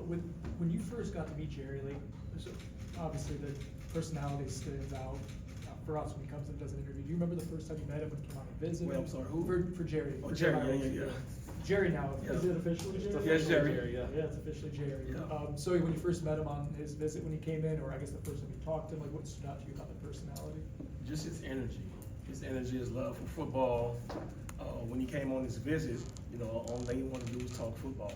when you first got to meet Jerry, like, so obviously the personality stands out for us when he comes and does an interview. Do you remember the first time you met him when he came on a visit? Wait, I'm sorry, who? For Jerry. Oh, Jerry, yeah. Jerry now, Yeah. is it officially Jerry? Yes, Jerry. Yeah, it's officially Jerry. Yeah. So when you first met him on his visit when he came in, or I guess the first time you talked to him, like what stood out to you about the personality? Just his energy, his love for football. When he came on his visit, only thing he wanted to do was talk football.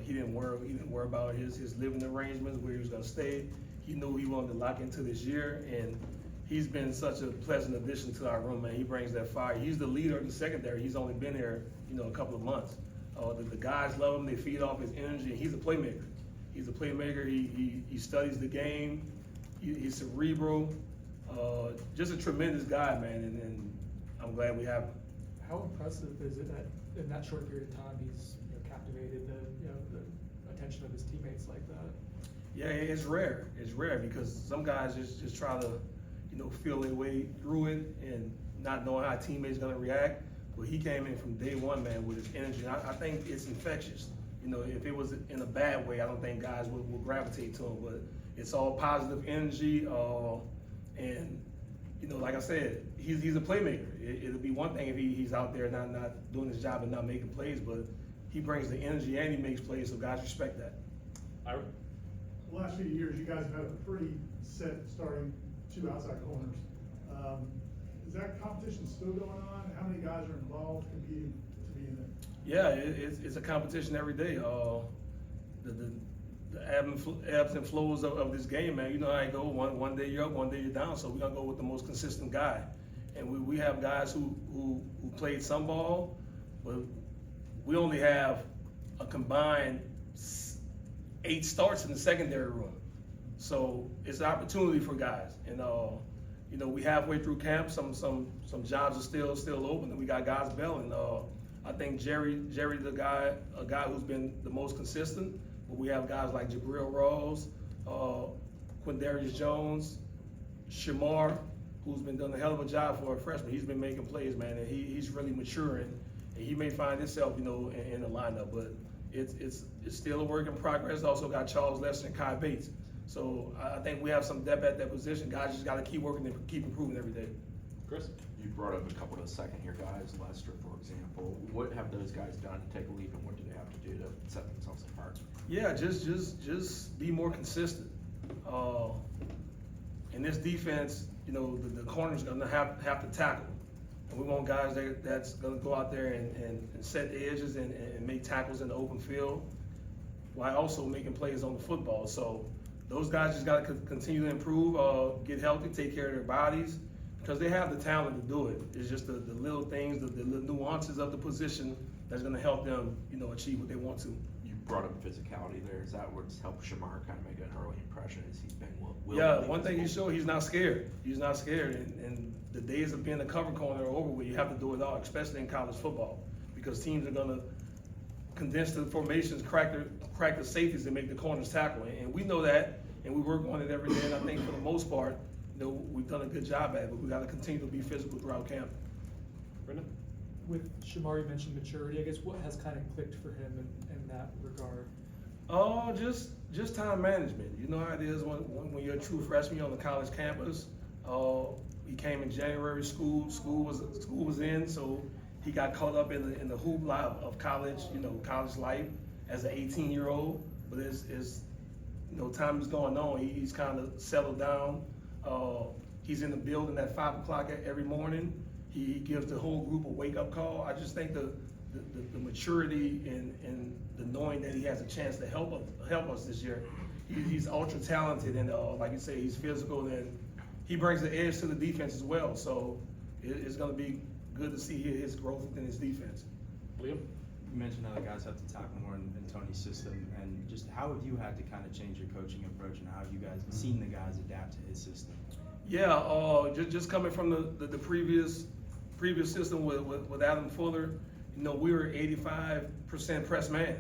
He didn't worry about his living arrangements, where he was gonna stay. He knew he wanted to lock into this year, and he's been such a pleasant addition to our room, man. He brings that fire. He's the leader of the secondary. He's only been here, a couple of months. The guys love him. They feed off his energy, and he's a playmaker. He's a playmaker. He studies the game. He's cerebral. Just a tremendous guy, man, and I'm glad we have him. How impressive is it that in that short period of time he's captivated the attention of his teammates like that? Yeah, it's rare. It's rare because some guys just try to feel their way through it and not knowing how a teammate's gonna react. But he came in from day one, man, with his energy. I think it's infectious. If it was in a bad way, I don't think guys would gravitate to him. But it's all positive energy, and like I said, he's a playmaker. It'll be one thing if he's out there not doing his job and not making plays, but he brings the energy and he makes plays, so guys respect that. Ira? The last few years, you guys have had a pretty set starting two outside corners. Is that competition still going on? How many guys are involved competing to be in it? Yeah, it's a competition every day. The ebbs and flows of this game, man. You know how it go. One day you're up, one day you're down. So we're gonna go with the most consistent guy. And we have guys who played some ball, but we only have a combined 8 starts in the secondary room. So it's an opportunity for guys. And we halfway through camp, some jobs are still open, and we got guys bailing. I think Jerry a guy who's been the most consistent. But we have guys like Jabril Rawls, Quindarius Jones, Shamar, who's been doing a hell of a job for a freshman. He's been making plays, man, and he's really maturing. And he may find himself, in the lineup, but it's still a work in progress. Also got Charles Lester and Kai Bates. So I think we have some depth at that position. Guys just got to keep working and keep improving every day. Chris? You brought up a couple of second-year guys, Lester, for example. What have those guys done to take a leap, and what do they have to do to set themselves apart? Yeah, just be more consistent. In this defense, the corner's gonna have to tackle. And we want guys that's gonna go out there and set the edges and make tackles in the open field while also making plays on the football. So those guys just gotta continue to improve, get healthy, take care of their bodies, because they have the talent to do it. It's just the little things, the little nuances of the position that's gonna help them, achieve what they want to. You brought up physicality there. Is that what's helped Shamar kind of make an early impression as he's been willing? Yeah, one thing he showed, he's not scared. He's not scared, and the days of being a cover corner are over with. You have to do it all, especially in college football, because teams are gonna condense the formations, crack the safeties, and make the corners tackle. And we know that, and we work on it every day. And I think for the most part, we've done a good job at it, but we got to continue to be physical throughout camp. Brendan? With Shamar, you mentioned maturity. I guess what has kind of clicked for him in that regard? Just time management. You know how it is when you're a true freshman, you're on the college campus. He came in January. School was in, so he got caught up in the hoopla of college. College life as an 18-year-old. But as time is going on, he's kind of settled down. He's in the building at 5 o'clock every morning. He gives the whole group a wake-up call. I just think the maturity and the knowing that he has a chance to help us this year. He's ultra talented, and like you say, he's physical, and he brings the edge to the defense as well. So it's going to be good to see his growth within his defense. Liam? You mentioned other guys have to tackle more in Tony's system, and just how have you had to kind of change your coaching approach, and how have you guys seen the guys adapt to his system? Yeah, just coming from the previous system with Adam Fuller, we were 85% press man.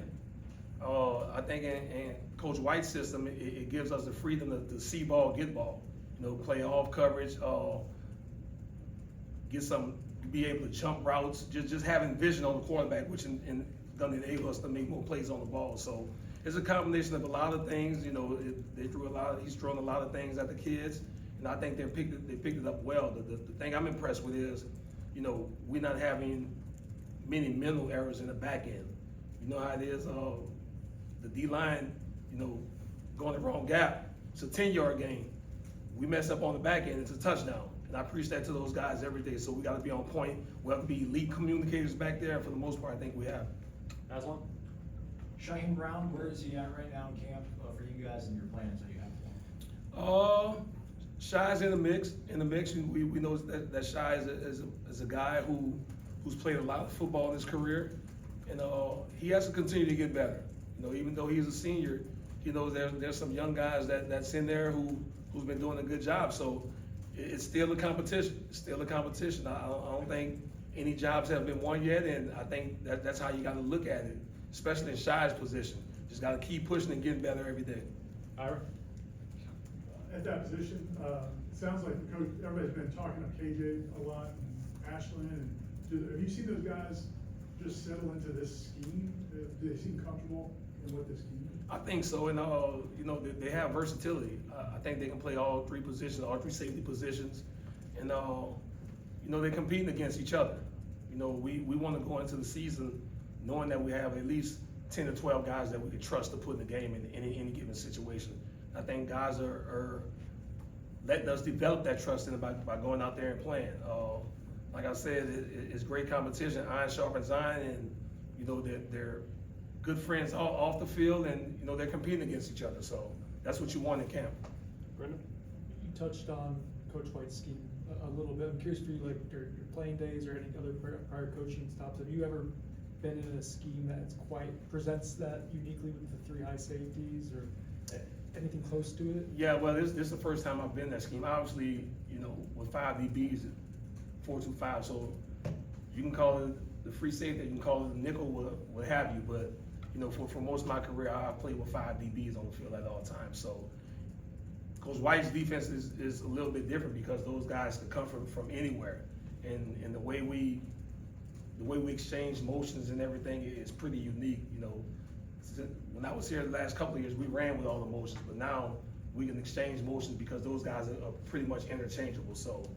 I think in Coach White's system, it gives us the freedom to see ball, get ball, play off coverage, be able to jump routes, just having vision on the quarterback, which in gonna enable us to make more plays on the ball. So it's a combination of a lot of things. You know, he's throwing a lot of things at the kids, and I think they picked it up well. The thing I'm impressed with is, you know, we're not having many mental errors in the back end. You know how it is, the D-line, you know, going the wrong gap. It's a 10-yard gain. We mess up on the back end, it's a touchdown. And I preach that to those guys every day. So we gotta be on point. We have to be elite communicators back there, and for the most part, I think we have. Aslan? Shaheem Brown, where is he at right now in camp for you guys and your plans that you have for him? Shy's in the mix. We know that Shy is a guy who's played a lot of football in his career, and he has to continue to get better. You know, even though he's a senior, he knows there's some young guys that's in there who's been doing a good job. So it's still a competition. I don't think any jobs have been won yet, and I think that's how you got to look at it, especially in Shy's position. Just got to keep pushing and getting better every day. Ira? At that position, it sounds like the coach, everybody's been talking up KJ a lot, and Ashlyn, and have you seen those guys just settle into this scheme? Do they seem comfortable in what this scheme is? I think so, and you know, they have versatility. I think they can play all three positions, all three safety positions, and you know, they're competing against each other. You know, we want to go into the season knowing that we have at least 10 or 12 guys that we can trust to put in the game in any given situation. I think guys are letting us develop that trust in by going out there and playing. Like I said, it's great competition. Iron sharpens iron, and you know they're good friends off the field, and you know they're competing against each other. So that's what you want in camp. Brendan? You touched on Coach White's scheme a little bit. I'm curious for you, like your playing days or any other prior coaching stops. Have you ever been in a scheme that presents that uniquely with the three high safeties or anything close to it? Yeah, well, this is the first time I've been in that scheme. Obviously, you know, with 5 DBs, 4-2-5, so you can call it the free safety, you can call it the nickel, what have you, but you know, for most of my career, I've played with 5 DBs on the field at all times. So Coach White's defense is a little bit different because those guys can come from anywhere, and the way we exchange motions and everything is pretty unique. You know, when I was here the last couple of years, we ran with all the motions, but now we can exchange motions because those guys are pretty much interchangeable. So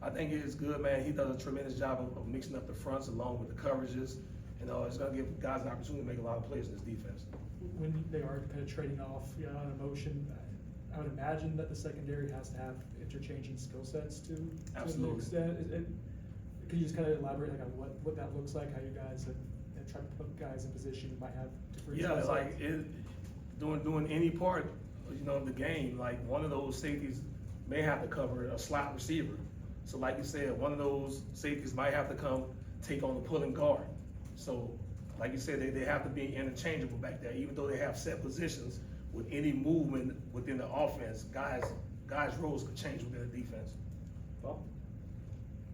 I think it's good, man. He does a tremendous job of mixing up the fronts along with the coverages, and it's going to give guys an opportunity to make a lot of plays in this defense. When they are kind of trading off on a motion, I would imagine that the secondary has to have interchanging skill sets to Absolutely. an extent. Could you just kind of elaborate like on what that looks like, how you guys have tried to put guys in position who might have different Yeah, skill like sets? doing any part, you know, of the game, like one of those safeties may have to cover a slot receiver. So like you said, one of those safeties might have to come take on the pulling guard. So like you said, they have to be interchangeable back there, even though they have set positions. With any movement within the offense, guys' roles could change within the defense. Well,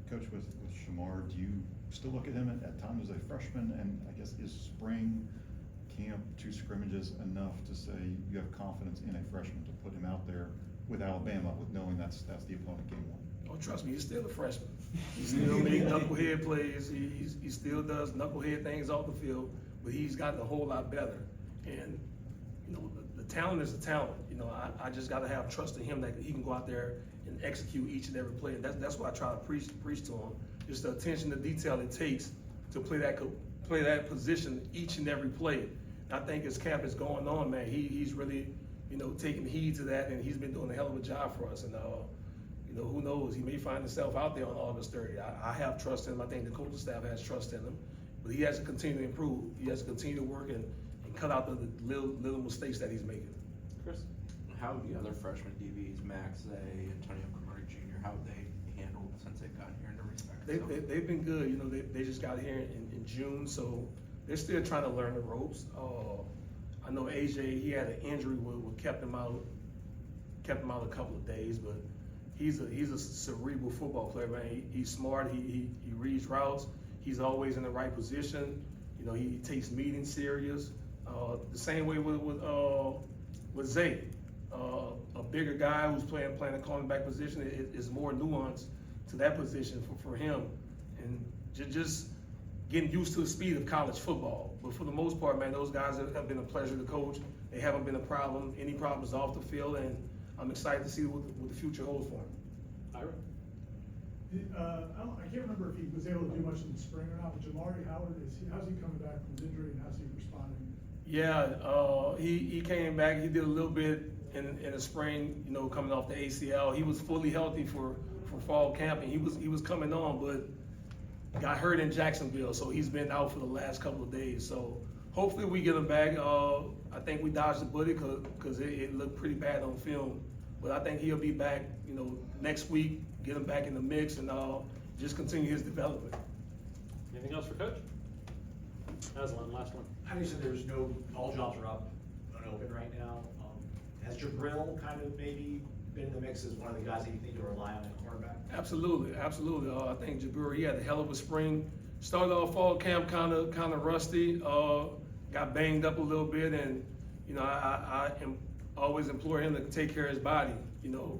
Coach, with Shamar, do you still look at him at times as a freshman? And I guess is spring camp 2 scrimmages enough to say you have confidence in a freshman to put him out there with Alabama, with knowing that's the opponent game 1? Oh, trust me, he's still a freshman. He still makes knucklehead plays. He still does knucklehead things off the field, but he's gotten a whole lot better. And you know, the talent is a talent. You know, I just got to have trust in him that he can go out there and execute each and every play. And that's what I try to preach to him. Just the attention to detail it takes to play that position each and every play. And I think as camp is going on, man, he's really, you know, taking heed to that, and he's been doing a hell of a job for us. And you know, who knows? He may find himself out there on August 30th. I have trust in him. I think the coaching staff has trust in him, but he has to continue to improve. He has to continue to work and cut out the little mistakes that he's making. Chris? How have the other freshman DBs, Max Zay, Antonio Camari Jr., how have they handled since they've gotten here in the respect? They've been good. You know, they just got here in June, so they're still trying to learn the ropes. I know AJ, he had an injury what kept him out a couple of days, but he's a cerebral football player, man. He's smart. He reads routes. He's always in the right position. You know, he takes meetings serious. The same way with Zay, a bigger guy who's playing a cornerback position is more nuance to that position for him, and just getting used to the speed of college football. But for the most part, man, those guys have been a pleasure to coach. They haven't been a problem, any problems off the field, and I'm excited to see what the future holds for him. Ira? I can't remember if he was able to do much in the spring or not, but Jamari Howard, how's he coming back from his injury and how's he responding? Yeah, he came back. He did a little bit in the spring, you know, coming off the ACL. He was fully healthy for fall camp, and he was coming on, but got hurt in Jacksonville, so he's been out for the last couple of days. So hopefully we get him back. I think we dodged the bullet because it looked pretty bad on film, but I think he'll be back, you know, next week. Get him back in the mix and just continue his development. Anything else for Coach? Aslan, last one. How do you say there's all jobs are up and open right now? Has Jabril kind of maybe been in the mix as one of the guys that you think you rely on at cornerback? Absolutely. I think Jabir, he had a hell of a spring. Started off fall camp kind of rusty. Got banged up a little bit, and you know I always implore him to take care of his body. You know,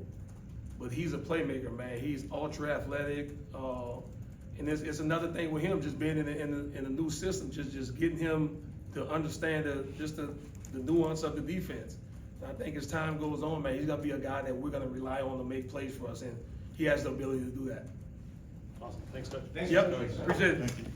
but he's a playmaker, man. He's ultra athletic, and it's another thing with him just being in a new system, just getting him to understand the nuance of the defense. And I think as time goes on, man, he's gonna be a guy that we're gonna rely on to make plays for us, and he has the ability to do that. Awesome. Thanks, Coach. Thanks, Yep, Coach. appreciate it. Thank you.